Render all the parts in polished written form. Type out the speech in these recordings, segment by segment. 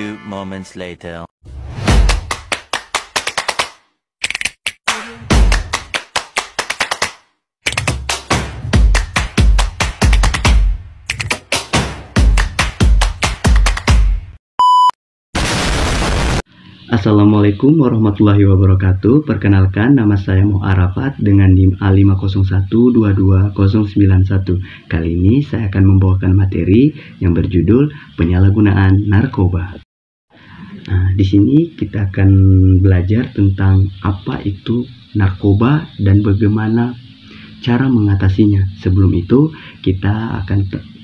few moments later. Assalamualaikum warahmatullahi wabarakatuh. Perkenalkan, nama saya Mo Arafat dengan NIM A501229091. Kali ini saya akan membawakan materi yang berjudul penyalahgunaan narkoba. Nah, di sini kita akan belajar tentang apa itu narkoba dan bagaimana cara mengatasinya. Sebelum itu, kita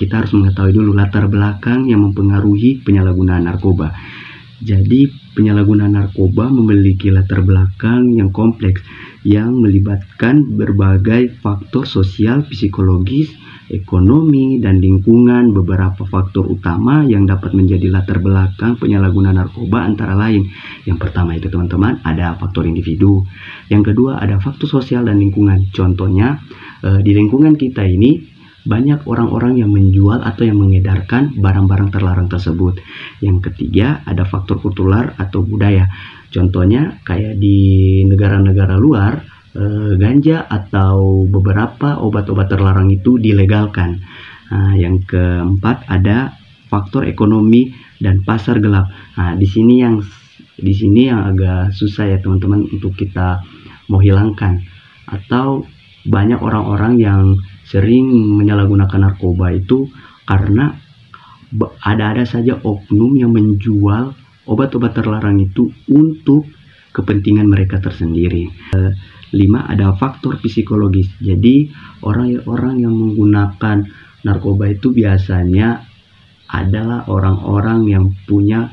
harus mengetahui dulu latar belakang yang mempengaruhi penyalahgunaan narkoba. Jadi, penyalahgunaan narkoba memiliki latar belakang yang kompleks yang melibatkan berbagai faktor sosial, psikologis, ekonomi, dan lingkungan. Beberapa faktor utama yang dapat menjadi latar belakang penyalahgunaan narkoba antara lain. Yang pertama itu teman-teman, ada faktor individu. Yang kedua ada faktor sosial dan lingkungan. Contohnya, di lingkungan kita ini banyak orang-orang yang menjual atau yang mengedarkan barang-barang terlarang tersebut. Yang ketiga ada faktor kultural atau budaya. Contohnya kayak di negara-negara luar, ganja atau beberapa obat-obat terlarang itu dilegalkan. Nah, yang keempat ada faktor ekonomi dan pasar gelap. Nah, di sini yang agak susah ya teman-teman untuk kita mau hilangkan. Atau banyak orang-orang yang sering menyalahgunakan narkoba itu karena ada saja oknum yang menjual obat-obat terlarang itu untuk kepentingan mereka tersendiri. 5 ada faktor psikologis. Jadi orang-orang yang menggunakan narkoba itu biasanya adalah orang-orang yang punya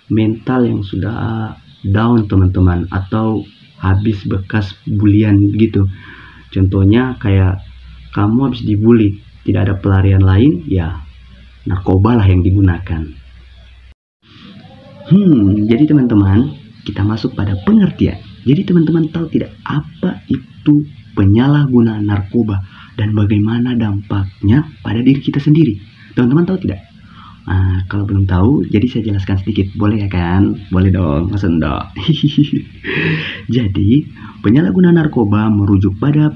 mental yang sudah down teman-teman, atau habis bekas bulian gitu. Contohnya kayak kamu habis dibully, tidak ada pelarian lain, ya narkoba lah yang digunakan. Jadi teman-teman, kita masuk pada pengertian. Jadi teman-teman tahu tidak apa itu penyalahgunaan narkoba dan bagaimana dampaknya pada diri kita sendiri? Teman-teman tahu tidak? Nah, kalau belum tahu, jadi saya jelaskan sedikit, boleh ya kan? Boleh dong, masa enggak? Jadi, penyalahgunaan narkoba merujuk pada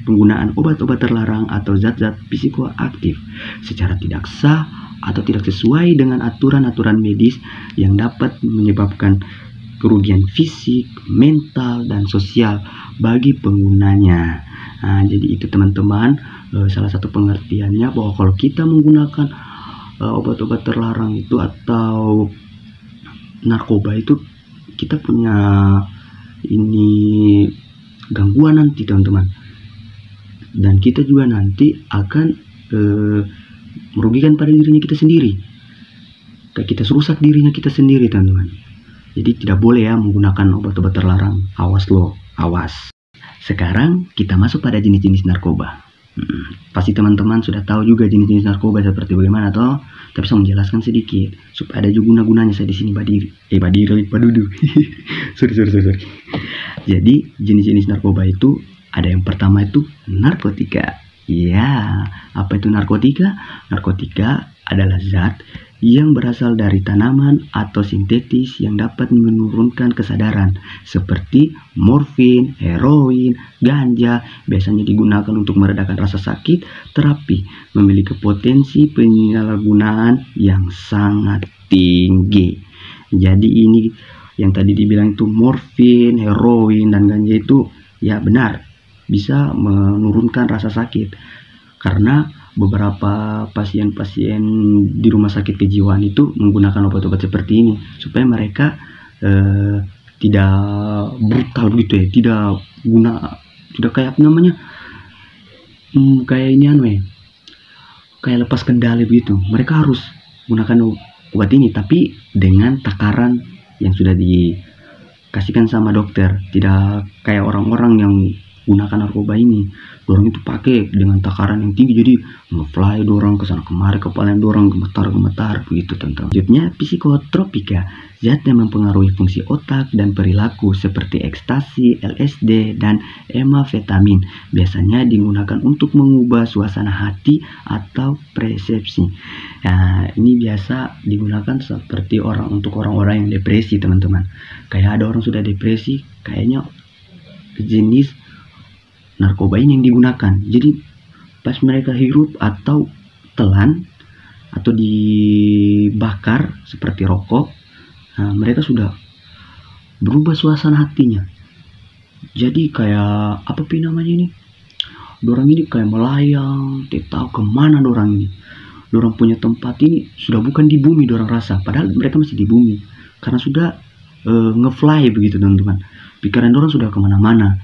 penggunaan obat-obat terlarang atau zat-zat psikoaktif secara tidak sah atau tidak sesuai dengan aturan-aturan medis yang dapat menyebabkan kerugian fisik, mental, dan sosial bagi penggunanya. Nah, jadi itu teman-teman, salah satu pengertiannya bahwa kalau kita menggunakan obat-obat terlarang itu atau narkoba itu, kita punya ini gangguan nanti teman-teman, dan kita juga nanti akan merugikan pada dirinya kita sendiri, kayak kita rusak dirinya kita sendiri teman-teman. Jadi tidak boleh ya menggunakan obat-obat terlarang. Awas loh, awas. Sekarang kita masuk pada jenis-jenis narkoba. Pasti teman-teman sudah tahu juga jenis-jenis narkoba seperti bagaimana toh, tapi saya menjelaskan sedikit supaya ada juga guna-gunanya saya di sini padudu. sorry. Jadi jenis-jenis narkoba itu ada yang pertama itu narkotika. Ya, apa itu narkotika? Narkotika adalah zat yang berasal dari tanaman atau sintetis yang dapat menurunkan kesadaran, seperti morfin, heroin, ganja. Biasanya digunakan untuk meredakan rasa sakit. Terapi memiliki potensi penyalahgunaan yang sangat tinggi. Jadi ini yang tadi dibilang itu morfin, heroin, dan ganja itu ya benar bisa menurunkan rasa sakit, karena beberapa pasien-pasien di rumah sakit kejiwaan itu menggunakan obat-obat seperti ini supaya mereka tidak brutal gitu ya, tidak kayak namanya kayak ini kayak lepas kendali begitu. Mereka harus gunakan obat ini tapi dengan takaran yang sudah dikasihkan sama dokter, tidak kayak orang-orang yang gunakan narkoba ini. Dorang itu pakai dengan takaran yang tinggi, jadi nge-fly dorang ke sana kemari, kepala dorang gemetar begitu teman-teman. Selanjutnya psikotropika, zat yang mempengaruhi fungsi otak dan perilaku seperti ekstasi, LSD, dan emafetamin. Biasanya digunakan untuk mengubah suasana hati atau persepsi. Nah, ini biasa digunakan seperti untuk orang-orang yang depresi teman-teman. Kayak ada orang sudah depresi, kayaknya jenis narkoba ini yang digunakan. Jadi pas mereka hirup atau telan atau dibakar seperti rokok, nah, mereka sudah berubah suasana hatinya. Jadi kayak apa namanya ini? Dorang ini kayak melayang, tidak tahu kemana dorang ini. Dorang punya tempat ini sudah bukan di bumi dorang rasa, padahal mereka masih di bumi. Karena sudah nge-fly begitu teman-teman. Pikiran dorang sudah kemana-mana.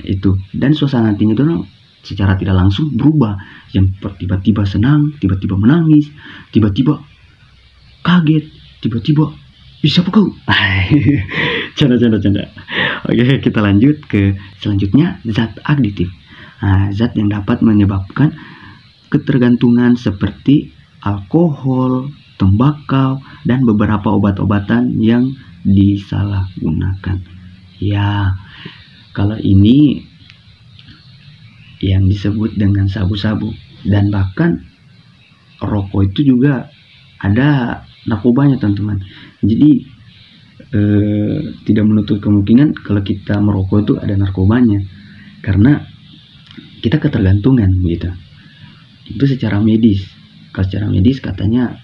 Itu. Dan suasana hatinya dorang secara tidak langsung berubah. Yang tiba-tiba senang, tiba-tiba menangis, tiba-tiba kaget, tiba-tiba siapa kau? Canda. Oke, kita lanjut ke selanjutnya, zat adiktif. Zat yang dapat menyebabkan ketergantungan seperti alkohol, tembakau, dan beberapa obat-obatan yang disalahgunakan. Ya, kalau ini yang disebut dengan sabu-sabu, dan bahkan rokok itu juga ada narkobanya teman-teman. Jadi tidak menutup kemungkinan kalau kita merokok itu ada narkobanya, karena kita ketergantungan gitu. Itu secara medis. Kalau secara medis katanya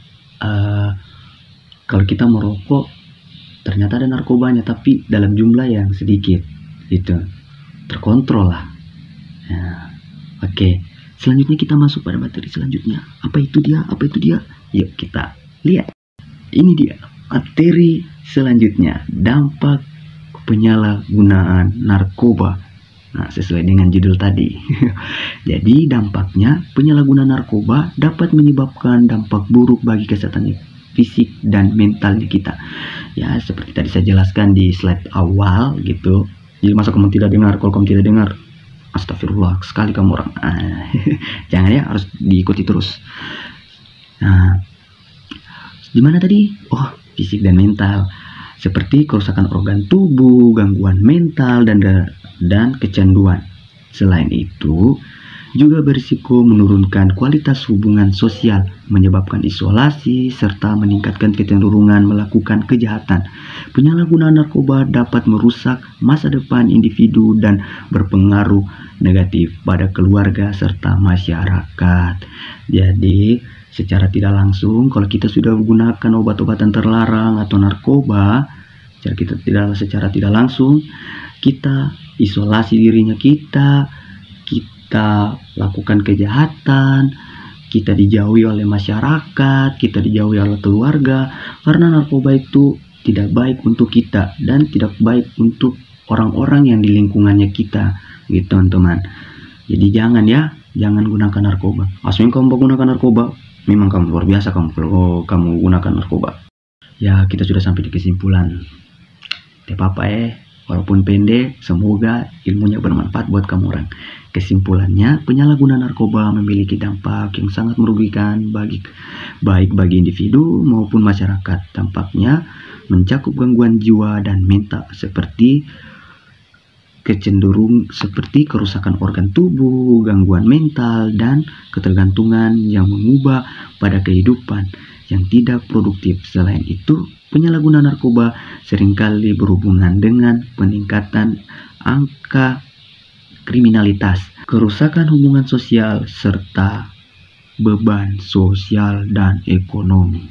kalau kita merokok ternyata ada narkobanya, tapi dalam jumlah yang sedikit gitu, terkontrol lah. Nah, oke. Selanjutnya kita masuk pada materi selanjutnya. Apa itu dia? Yuk kita lihat. Ini dia materi selanjutnya, dampak penyalahgunaan narkoba. Nah, sesuai dengan judul tadi. Jadi dampaknya, penyalahgunaan narkoba dapat menyebabkan dampak buruk bagi kesehatan fisik dan mentalnya kita. Ya, seperti tadi saya jelaskan di slide awal gitu. Jadi masa kamu tidak dengar? Kalau kamu tidak dengar, astagfirullah sekali kamu orang. Jangan ya, harus diikuti terus. Nah, gimana tadi? Oh, fisik dan mental. Seperti kerusakan organ tubuh, gangguan mental, dan kecanduan. Selain itu, juga berisiko menurunkan kualitas hubungan sosial, menyebabkan isolasi, serta meningkatkan kecenderungan melakukan kejahatan. Penyalahgunaan narkoba dapat merusak masa depan individu dan berpengaruh negatif pada keluarga serta masyarakat. Jadi, secara tidak langsung, kalau kita sudah menggunakan obat-obatan terlarang atau narkoba, secara tidak langsung, kita isolasi dirinya kita lakukan kejahatan, kita dijauhi oleh masyarakat, kita dijauhi oleh keluarga, karena narkoba itu tidak baik untuk kita dan tidak baik untuk orang-orang yang di lingkungannya kita, gitu teman-teman. Jadi jangan gunakan narkoba. Aslinya kamu menggunakan narkoba, memang kamu luar biasa kalau kamu gunakan narkoba. Ya, kita sudah sampai di kesimpulan. Tidak apa-apa walaupun pendek, semoga ilmunya bermanfaat buat kamu orang. Kesimpulannya, penyalahgunaan narkoba memiliki dampak yang sangat merugikan baik bagi individu maupun masyarakat. Dampaknya mencakup gangguan jiwa dan mental seperti kerusakan organ tubuh, gangguan mental, dan ketergantungan yang mengubah pada kehidupan yang tidak produktif. Selain itu, penyalahgunaan narkoba seringkali berhubungan dengan peningkatan angka kriminalitas, kerusakan hubungan sosial, serta beban sosial dan ekonomi.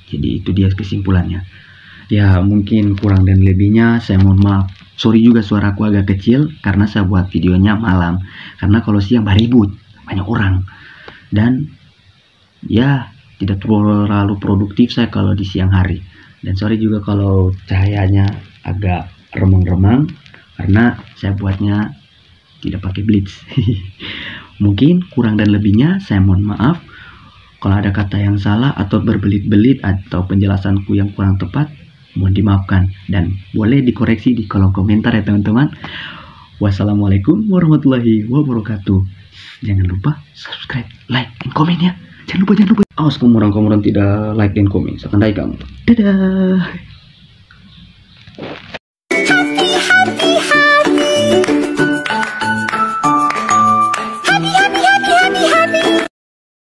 Jadi itu dia kesimpulannya. Ya, mungkin kurang dan lebihnya saya mohon maaf. Sorry juga suaraku agak kecil karena saya buat videonya malam. Karena kalau siang ribut, banyak orang. Dan ya, tidak terlalu produktif saya kalau di siang hari. Dan sorry juga kalau cahayanya agak remang-remang karena saya buatnya tidak pakai blitz. Mungkin kurang dan lebihnya saya mohon maaf. Kalau ada kata yang salah atau berbelit-belit atau penjelasanku yang kurang tepat, mohon dimaafkan dan boleh dikoreksi di kolom komentar ya teman-teman. Wassalamualaikum warahmatullahi wabarakatuh. Jangan lupa subscribe, like, dan komen ya. Jangan lupa. Awas kamu orang tidak like dan komen. Sekandai kamu. Dadah.